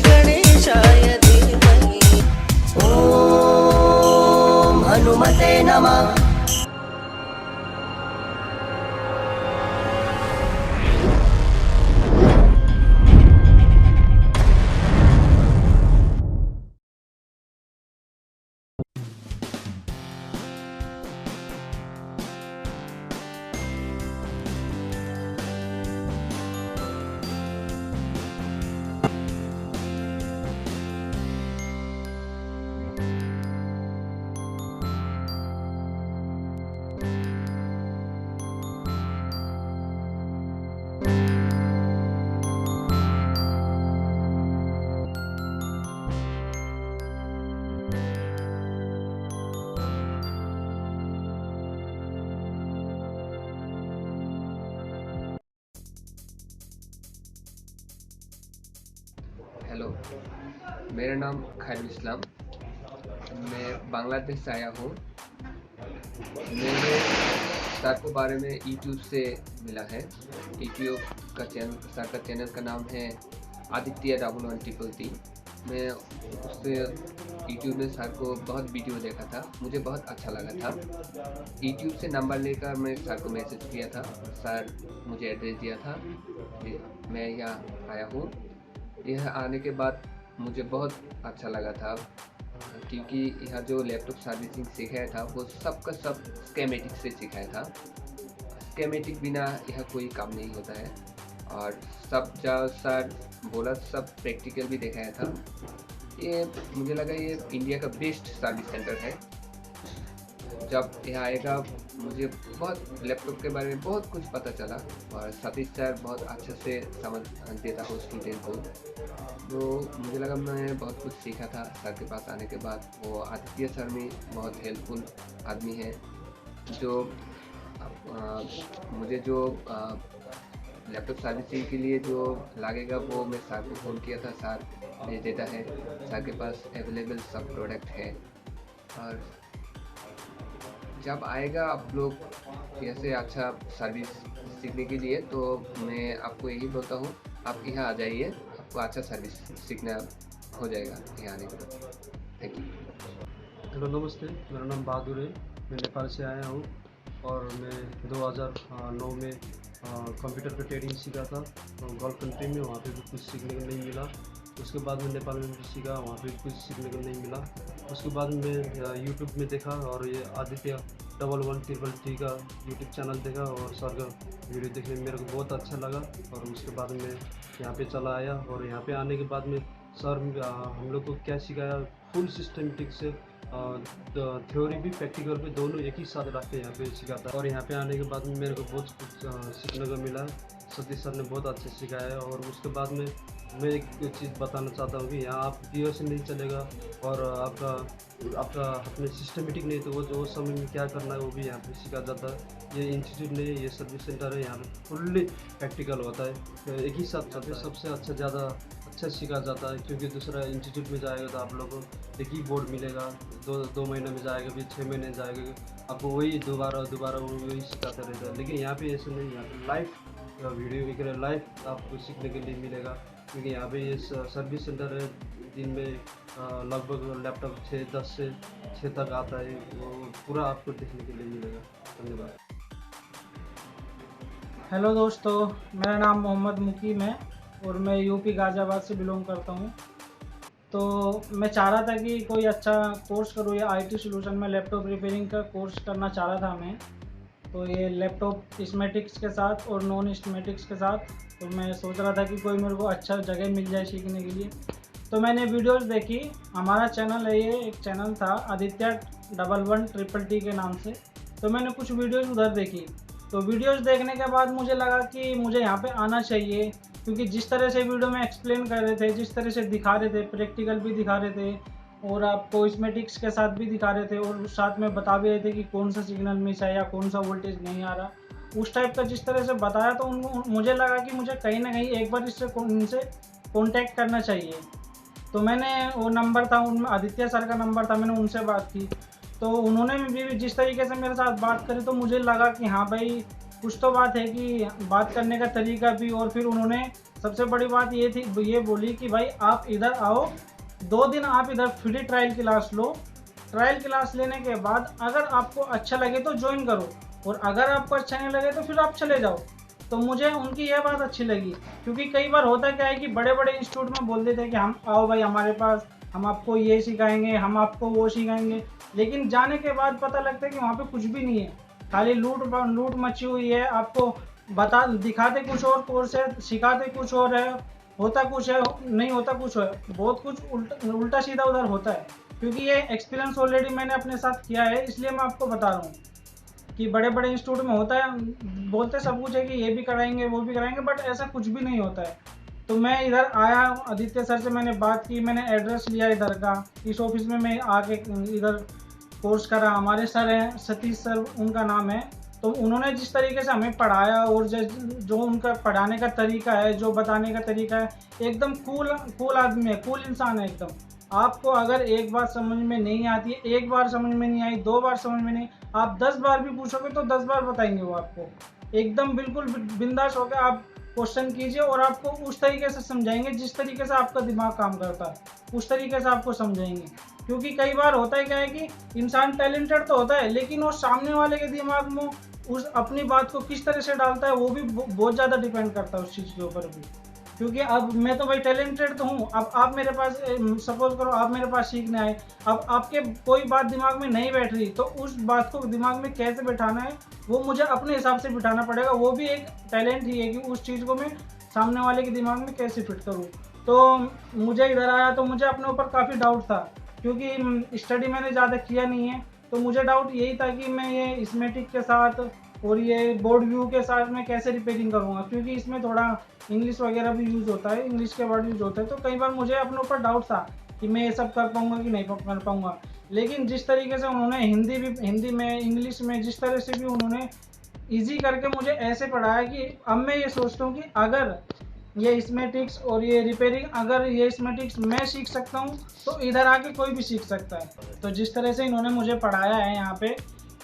गणेशाय धीमहि ॐ हनुमते नमः। हेलो, मेरा नाम खैरुल इस्लाम, मैं बांग्लादेश से आया हूँ। मेरे सर के बारे में यूट्यूब से मिला है। यूट्यूब का सर का चैनल का नाम है आदित्य 1133। मैं उससे यूट्यूब में सर को बहुत वीडियो देखा था, मुझे बहुत अच्छा लगा था। यूट्यूब से नंबर लेकर मैं सर को मैसेज किया था, सर मुझे एड्रेस दिया था, मैं यहाँ आया हूँ। यह आने के बाद मुझे बहुत अच्छा लगा था, क्योंकि यहाँ जो लैपटॉप सर्विसिंग सिखाया था वो सबका सब स्कीमेटिक से सिखाया था। स्कीमेटिक बिना यहाँ कोई काम नहीं होता है, और सब जो सर बोला सब प्रैक्टिकल भी दिखाया था। ये मुझे लगा ये इंडिया का बेस्ट सर्विस सेंटर है। जब यहाँ आएगा मुझे बहुत लैपटॉप के बारे में बहुत कुछ पता चला, और सतीश सर बहुत अच्छे से समझ देता हो स्टूडेंट को, तो मुझे लगा मैं बहुत कुछ सीखा था सर के पास आने के बाद। वो आदित्य सर में बहुत हेल्पफुल आदमी है, जो मुझे जो लैपटॉप सर्विसिंग के लिए जो लगेगा वो मैं सर को फ़ोन किया था, सर भेज देता है। सर के पास अवेलेबल सब प्रोडक्ट है, और जब आएगा आप लोग ऐसे अच्छा सर्विस सीखने के लिए, तो मैं आपको यही बोलता हूँ आप यहाँ आ जाइए, आपको अच्छा सर्विस सीखना हो जाएगा यहाँ आने के बाद। Thank you. हेलो नमस्ते, मेरा नाम बहादुर है, मैं नेपाल से आया हूँ और मैं 2009 में कंप्यूटर पर ट्रेडिंग सीखा था गल्फ कंट्री में। वहाँ पे भी कुछ सीखने को नहीं मिला। उसके बाद में नेपाल में भी सीखा, वहाँ पे भी कुछ सीखने को नहीं मिला। उसके बाद मैं यूट्यूब में देखा और ये आदित्य 1133 का यूट्यूब चैनल देखा, और सर का वीडियो देखने में मेरे को बहुत अच्छा लगा। और उसके बाद में यहाँ पे चला आया, और यहाँ पे आने के बाद में सर हम लोग को क्या सिखाया, फुल सिस्टमेटिक से थ्योरी भी प्रैक्टिकल भी दोनों एक ही साथ रख के यहाँ पे सिखाता। और यहाँ पे आने के बाद में मेरे को बहुत कुछ सीखने को मिला। सतीश सर ने बहुत अच्छे सिखाया। और उसके बाद में मैं एक चीज़ बताना चाहता हूँ कि यहाँ आप वीडियो से नहीं चलेगा, और आपका अपने सिस्टमेटिक नहीं, तो वो जो समय में क्या करना है वो भी यहाँ पे सिखा जाता है। ये इंस्टीट्यूट नहीं है, ये सर्विस सेंटर है, यहाँ पे फुल्ली प्रैक्टिकल होता है, एक ही साथ चलते। सबसे अच्छा सिखा जाता है, क्योंकि दूसरा इंस्टीट्यूट में जाएगा तो आप लोगों को एक ही बोर्ड मिलेगा, दो महीने में जाएगा, फिर 6 महीने जाएगा, आपको वही दोबारा वही सिखाते रहता है। लेकिन यहाँ पे ऐसे नहीं, यहाँ पे लाइव वीडियो वगैरह लाइव आपको सीखने के लिए मिलेगा, क्योंकि यहाँ पे ये सर्विस सेंटर है। दिन में लगभग लैपटॉप 10 से 6 तक आता है, वो पूरा आपको देखने के लिए मिलेगा। धन्यवाद। हेलो दोस्तों, मेरा नाम मोहम्मद मुकीम है और मैं यूपी गाज़ियाबाद से बिलोंग करता हूँ। तो मैं चाह रहा था कि कोई अच्छा कोर्स करूँ, या आईटी सॉल्यूशन में लैपटॉप रिपेयरिंग का कोर्स करना चाह रहा था मैं। तो ये लैपटॉप स्कीमेटिक्स के साथ और नॉन स्कीमेटिक्स के साथ, तो मैं सोच रहा था कि कोई मेरे को अच्छा जगह मिल जाए सीखने के लिए। तो मैंने वीडियोस देखी, हमारा चैनल है, ये एक चैनल था आदित्य 1133 के नाम से। तो मैंने कुछ वीडियोस उधर देखी। तो वीडियोस देखने के बाद मुझे लगा कि मुझे यहाँ पे आना चाहिए, क्योंकि जिस तरह से वीडियो में एक्सप्लेन कर रहे थे, जिस तरह से दिखा रहे थे, प्रैक्टिकल भी दिखा रहे थे और आपको स्कीमेटिक्स के साथ भी दिखा रहे थे, और साथ में बता भी रहे थे कि कौन सा सिग्नल मिस है या कौन सा वोल्टेज नहीं आ रहा, उस टाइप का जिस तरह से बताया, तो मुझे लगा कि मुझे कहीं ना कहीं एक बार उनसे कॉन्टैक्ट करना चाहिए। तो मैंने वो नंबर था, उनमें आदित्य सर का नंबर था, मैंने उनसे बात की। तो उन्होंने भी जिस तरीके से मेरे साथ बात करी, तो मुझे लगा कि हाँ भाई, कुछ तो बात है कि बात करने का तरीका भी, और फिर उन्होंने सबसे बड़ी बात ये बोली कि भाई आप इधर आओ, 2 दिन आप इधर फ्री ट्रायल क्लास लो, ट्रायल क्लास लेने के बाद अगर आपको अच्छा लगे तो ज्वाइन करो, और अगर आपको अच्छा नहीं लगे तो फिर आप चले जाओ। तो मुझे उनकी यह बात अच्छी लगी, क्योंकि कई बार होता क्या है कि बड़े बड़े इंस्टीट्यूट में बोल देते हैं कि हम आओ भाई हमारे पास, हम आपको ये सिखाएंगे, हम आपको वो सिखाएंगे, लेकिन जाने के बाद पता लगता है कि वहाँ पे कुछ भी नहीं है, खाली लूट मची हुई है। आपको दिखाते कुछ और कोर्स है, सिखाते कुछ और है, होता कुछ है, नहीं होता कुछ है, बहुत कुछ उल्टा सीधा उधर होता है। क्योंकि ये एक्सपीरियंस ऑलरेडी मैंने अपने साथ किया है, इसलिए मैं आपको बता रहा हूँ कि बड़े बड़े इंस्टीट्यूट में होता है, बोलते सब कुछ है कि ये भी कराएंगे वो भी कराएंगे, बट ऐसा कुछ भी नहीं होता है। तो मैं इधर आया, आदित्य सर से मैंने बात की, मैंने एड्रेस लिया इधर का, इस ऑफिस में मैं आके इधर कोर्स करा। हमारे सर हैं सतीश सर उनका नाम है, तो उन्होंने जिस तरीके से हमें पढ़ाया और जो उनका पढ़ाने का तरीका है, जो बताने का तरीका है, एकदम कूल आदमी है, कूल इंसान है एकदम। आपको अगर एक बार समझ में नहीं आती है, एक बार समझ में नहीं आई, 2 बार समझ में नहीं, आप 10 बार भी पूछोगे तो 10 बार बताएंगे वो आपको। एकदम बिल्कुल बिंदास होकर आप क्वेश्चन कीजिए और आपको उस तरीके से समझाएंगे जिस तरीके से आपका दिमाग काम करता है, उस तरीके से आपको समझाएंगे। क्योंकि कई बार होता है क्या है कि इंसान टैलेंटेड तो होता है, लेकिन वो सामने वाले के दिमाग में उस अपनी बात को किस तरह से डालता है वो भी बहुत ज़्यादा डिपेंड करता है उस चीज़ के ऊपर भी। क्योंकि अब मैं तो भाई टैलेंटेड तो हूँ, अब आप मेरे पास सपोज करो आप मेरे पास सीखने आए, अब आपके कोई बात दिमाग में नहीं बैठ रही, तो उस बात को दिमाग में कैसे बैठाना है वो मुझे अपने हिसाब से बिठाना पड़ेगा। वो भी एक टैलेंट ही है कि उस चीज़ को मैं सामने वाले के दिमाग में कैसे फिट करूँ। तो मुझे इधर आया तो मुझे अपने ऊपर काफ़ी डाउट था, क्योंकि स्टडी मैंने ज़्यादा किया नहीं है, तो मुझे डाउट यही था कि मैं ये स्मेटिक के साथ और ये बोर्ड व्यू के साथ मैं कैसे रिपेयरिंग करूँगा, क्योंकि इसमें थोड़ा इंग्लिश वगैरह भी यूज़ होता है, इंग्लिश के वर्ड यूज़ होते हैं। तो कई बार मुझे अपने ऊपर डाउट था कि मैं ये सब कर पाऊँगा कि नहीं कर पाऊँगा। लेकिन जिस तरीके से उन्होंने हिंदी में, इंग्लिश में, जिस तरह से भी उन्होंने ईजी करके मुझे ऐसे पढ़ाया कि अब मैं ये सोचता हूँ कि अगर ये स्मेटिक्स और ये रिपेयरिंग, अगर ये स्मेटिक्स मैं सीख सकता हूँ तो इधर आके कोई भी सीख सकता है। तो जिस तरह से इन्होंने मुझे पढ़ाया है यहाँ पे,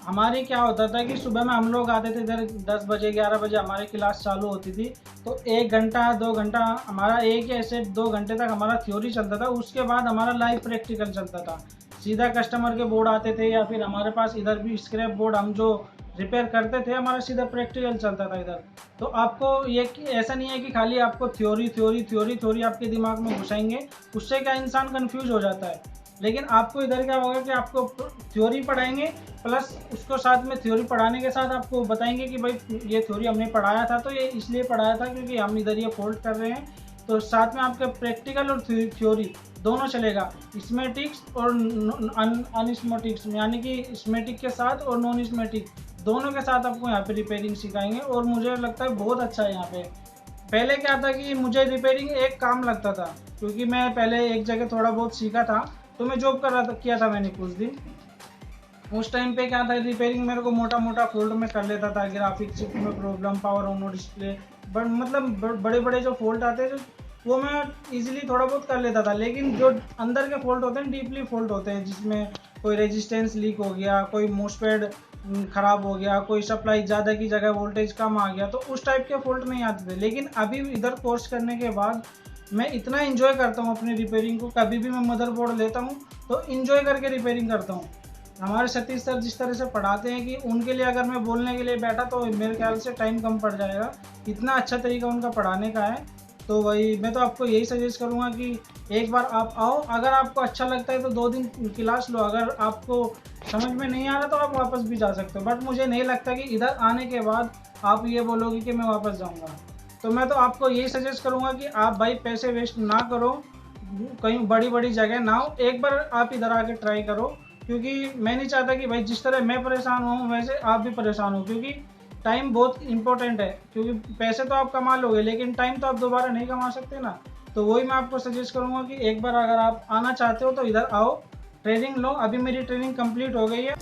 हमारी क्या होता था कि सुबह में हम लोग आते थे इधर 10 बजे 11 बजे हमारी क्लास चालू होती थी, तो 1 घंटा 2 घंटा हमारा एक या ऐसे 2 घंटे तक हमारा थ्योरी चलता था। उसके बाद हमारा लाइव प्रैक्टिकल चलता था, सीधा कस्टमर के बोर्ड आते थे या फिर हमारे पास इधर भी स्क्रैप बोर्ड हम जो रिपेयर करते थे, हमारा सीधा प्रैक्टिकल चलता था इधर। तो आपको ये ऐसा नहीं है कि खाली आपको थ्योरी आपके दिमाग में घुसाएंगे, उससे क्या इंसान कंफ्यूज हो जाता है। लेकिन आपको इधर क्या होगा कि आपको थ्योरी पढ़ाएंगे, प्लस उसको साथ में थ्योरी पढ़ाने के साथ आपको बताएंगे कि भाई ये थ्योरी हमने पढ़ाया था, तो ये इसलिए पढ़ाया था क्योंकि हम इधर ये फोल्ड कर रहे हैं। तो साथ में आपके प्रैक्टिकल और थ्योरी दोनों चलेगा, स्मेटिक्स और अनस्मेटिक्स, यानी कि स्मेटिक के साथ और नॉन स्मेटिक दोनों के साथ आपको यहाँ पे रिपेयरिंग सिखाएंगे। और मुझे लगता है बहुत अच्छा है यहाँ पे। पहले क्या था कि मुझे रिपेयरिंग एक काम लगता था, क्योंकि मैं पहले एक जगह थोड़ा बहुत सीखा था, तो मैं जॉब कर रहा था, किया था मैंने कुछ दिन। उस टाइम पे क्या था, रिपेयरिंग मेरे को मोटा मोटा फोल्ड में कर लेता था, ग्राफिक्स में प्रॉब्लम, पावर ऑन डिस्प्ले, मतलब बड़े बड़े जो फॉल्ट आते हैं वो मैं इजीली थोड़ा बहुत कर लेता था। लेकिन जो अंदर के फॉल्ट होते हैं, डीपली फॉल्ट होते हैं, जिसमें कोई रेजिस्टेंस लीक हो गया, कोई मोसपेड ख़राब हो गया, कोई सप्लाई ज़्यादा की जगह वोल्टेज कम आ गया, तो उस टाइप के फॉल्ट नहीं आते थे। लेकिन अभी इधर कोर्स करने के बाद मैं इतना इन्जॉय करता हूँ अपनी रिपेयरिंग को, कभी भी मैं मदरबोर्ड लेता हूँ तो इन्जॉय करके रिपेयरिंग करता हूँ। हमारे सतीश सर जिस तरह से पढ़ाते हैं कि उनके लिए अगर मैं बोलने के लिए बैठा तो मेरे ख्याल से टाइम कम पड़ जाएगा, इतना अच्छा तरीका उनका पढ़ाने का है। तो वही मैं तो आपको यही सजेस्ट करूँगा कि एक बार आप आओ, अगर आपको अच्छा लगता है तो 2 दिन क्लास लो, अगर आपको समझ में नहीं आ रहा तो आप वापस भी जा सकते हो। बट मुझे नहीं लगता कि इधर आने के बाद आप ये बोलोगे कि मैं वापस जाऊँगा। तो मैं तो आपको यही सजेस्ट करूँगा कि आप भाई पैसे वेस्ट ना करो, कहीं बड़ी बड़ी जगह ना हो, एक बार आप इधर आके ट्राई करो। क्योंकि मैं नहीं चाहता कि भाई जिस तरह मैं परेशान हूँ वैसे आप भी परेशान हो, क्योंकि टाइम बहुत इंपॉर्टेंट है। क्योंकि पैसे तो आप कमा लोगे लेकिन टाइम तो आप दोबारा नहीं कमा सकते ना। तो वही मैं आपको सजेस्ट करूँगा कि एक बार अगर आप आना चाहते हो तो इधर आओ, ट्रेनिंग लो। अभी मेरी ट्रेनिंग कंप्लीट हो गई है।